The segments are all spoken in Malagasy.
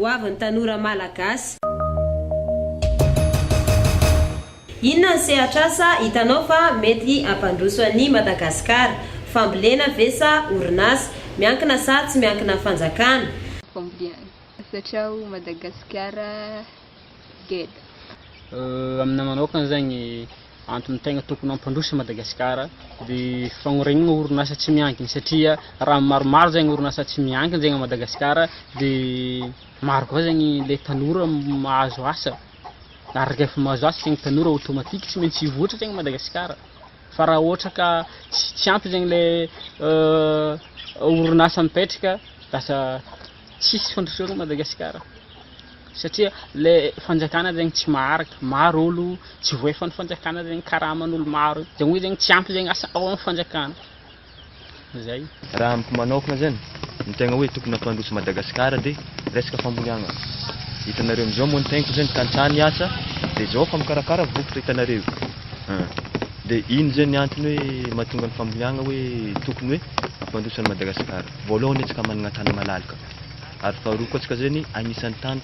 hoavin'ny tanora malagasy. Inona ny sehatr'asa hitanao fa mety hampandroso an'i Madagasikara? Fambolena vesa orinasa miankina sa tsy miankina fanjakana? Fambolena satria Madagasikara geda. Amina manokana zagny antony tegna tokony hampandroso Madagasikara dia fagnorenana orinasa tsy miankina satria raha maromaro zagny orinasa tsy miankina zegny Madagasikara dia maro koa zagny le tanora mahazo asa. Ary rehefa mahazo asa zegny tanora automatique tsy maintsy hivoatra zegny Madagasikara. Fa raha ohatra ka tsy ampy zegny le orinasa mipetraka lasa tsisy fandrosoana Madagasikara. Satria le fanjakana zegny tsy maharaka, maro olo tsy voefan'ny fanjakana zegny karaman'olo maro. Zegny hoe zegny tsy ampy zegny asa ao amin'ny fanjakana. Zay. Raha amiko manokana zany ny tegna hoe tokony hampandroso Madagasikara dia resaka famboliagna. Hitanareo amizao moa ny tegnako zany tantsany asa dia zao fa mikarakara vokatra hitanareo. Dia ino zany antony hoe mahatonga ny famboliagna hoe tokony hoe hampandroso an'i Madagasikara. Voalohany antsika manana tany malalaka. Ary faharoa koa antsika zany agnisan'ny tany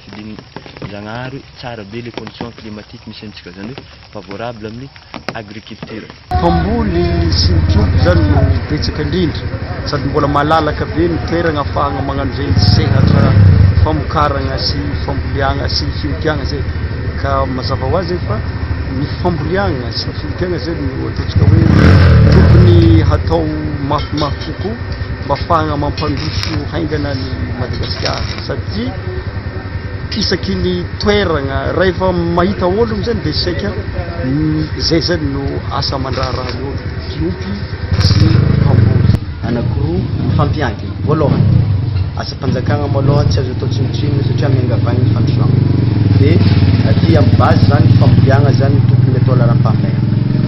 Zagnahary tsara be les conditions climatiques misy antsika zany hoe favorable amin'ny agriculture. Mpamboly sy ny trobo zany no betsaka indrindra sady mbola malalaka be ny toerana ahafahana magnano zay sehatra famokarana sy famboliagna sy fimpiagna zay. Ka mazava ho azy fa ny famboliagna sy fimpiagna zay no ataontsika hoe tokony hatao mafimafy kokoa mba ahafahana mampandroso haingana ny Madagasikara satria isaky ny toerana rehefa mahita olo zany dia saika zay zany no asa mandraraha ny olo fiompy sy mpamboly. Anankiroa mifampiankina. Voalohany asa-panjakana maloha tsy azo atao tsinotsino satria miangavagny ny fandrosoagna. Dia aty amin'ny base zany fambolagna zany tokony atao laram-pahamehana.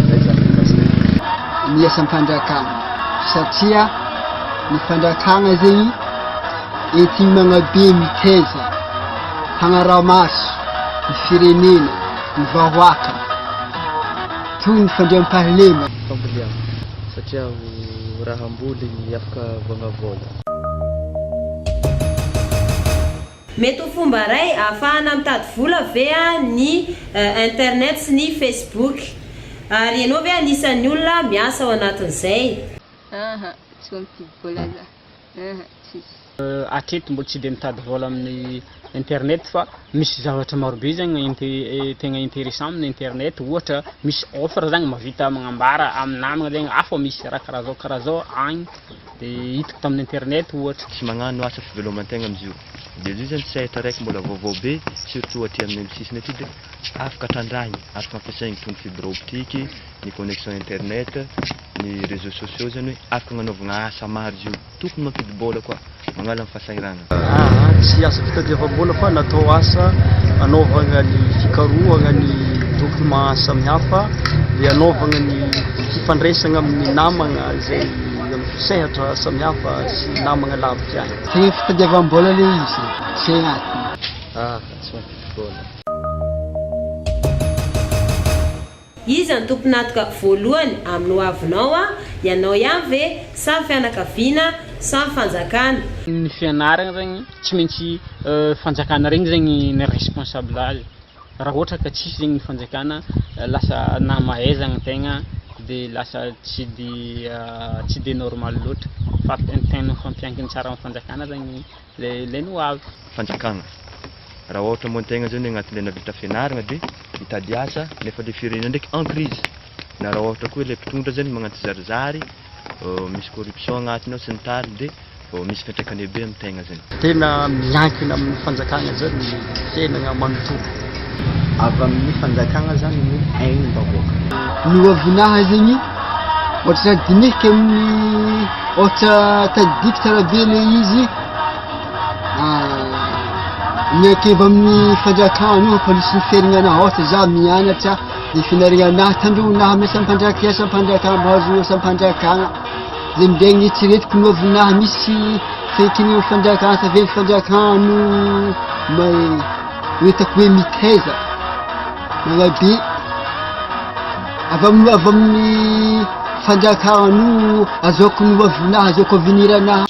Zay zany mikasika ny asa-panjakana satria ny fanjakana zegny entigny magnabe miteza hagnara-maso ny firenena ny vahoaka toy ny fandriam-pahalema. Fambolagna satria raha amboly afaka voagnavola. Mety ho fomba ray ahafahana mitady vola ve ny internet sy ny Facebook. Ary ianao ve anisan'ny olona miasa ao anatin'izay? Tsy mifidy vola za. Tsisy. Atreto mbola tsy dia mitady vola amin'ny internet fa misy zavatra marobe zagny tegna intéressant amin'ny internet. Ohatra misy offre zagny mahavita magnambara amin'ny namagna zegny afa misy raha karaha zao agny dia hitako tamin'ny internet ohatra. Tsy magnano asa fiveloman-tegna amizio. Dia izy zany sehatra raiky mbola vaovao be surtout aty amin'ny sisiny aty dia afaka trandrahiny, afaka ampiasaigny toy ny fibre optique, ny connexion internet, ny réseaux sociaux zany hoe afaka agnanaovana asa maro izy io. Tokony mampidy bola koa magnala amin'ny fahasairana. Tsy asa fitadiavam-bola fa natao asa anaovana ny fikarohana ny document samihafa dia anaovana ny fifandraisana amin'ny namagna zay sehatra samihafa sy namagna lavitra any. Tegna fitadiavam-bola le izy tsy agnatiny. Tsy mampidy bola. Iza ny tomponatoka voalohany amin'ny hoavinao ianao ihany ve sa fianakaviana sa fanjakana? Ny fianarana zagny tsy maintsy fanjakana regny zegny ny responsable azy. Raha ohatra ka tsisy zegny ny fanjakana lasa na mahaizana tegna dia lasa tsy dia normal loatra. Fa tegna fampiankina tsara amin'ny fanjakana zagny le ny hoavy. Fanjakana raha ohatra moa tegna zany agnatin'ilay navita fianarana dia mitady asa nefa le firenena ndraiky en crise. Na raha ohatra koa ilay mpitondra zany magnanto zarizary misy corruption agnatiny ao sy ny tariny dia misy fiantraikany be amin'ny tegna zany. Tena miankina amin'ny fanjakana zany fiainana manontolo. Avy amin'ny fanjakana zany ny ain'ny vahoaka. Ny hoavinaha zegny ohatra dinihika amin'ny ohatra tadidiko tsara be le izy miankeva amin'ny fanjakana io hampanrisy ny fiaignanahy. Ohatra za mianatra dia finarinanahy tandronahy amin'ny asa-panjakana mahazo asa-panjakana zay minday gn'eritreretiko ny hoavinahy misy fekiny fanjakana tavely fanjakano hoetako hoe miteza magnabe avy amin'ny fanjakano azaoko ny hoavinahy azaoko aveniranahy.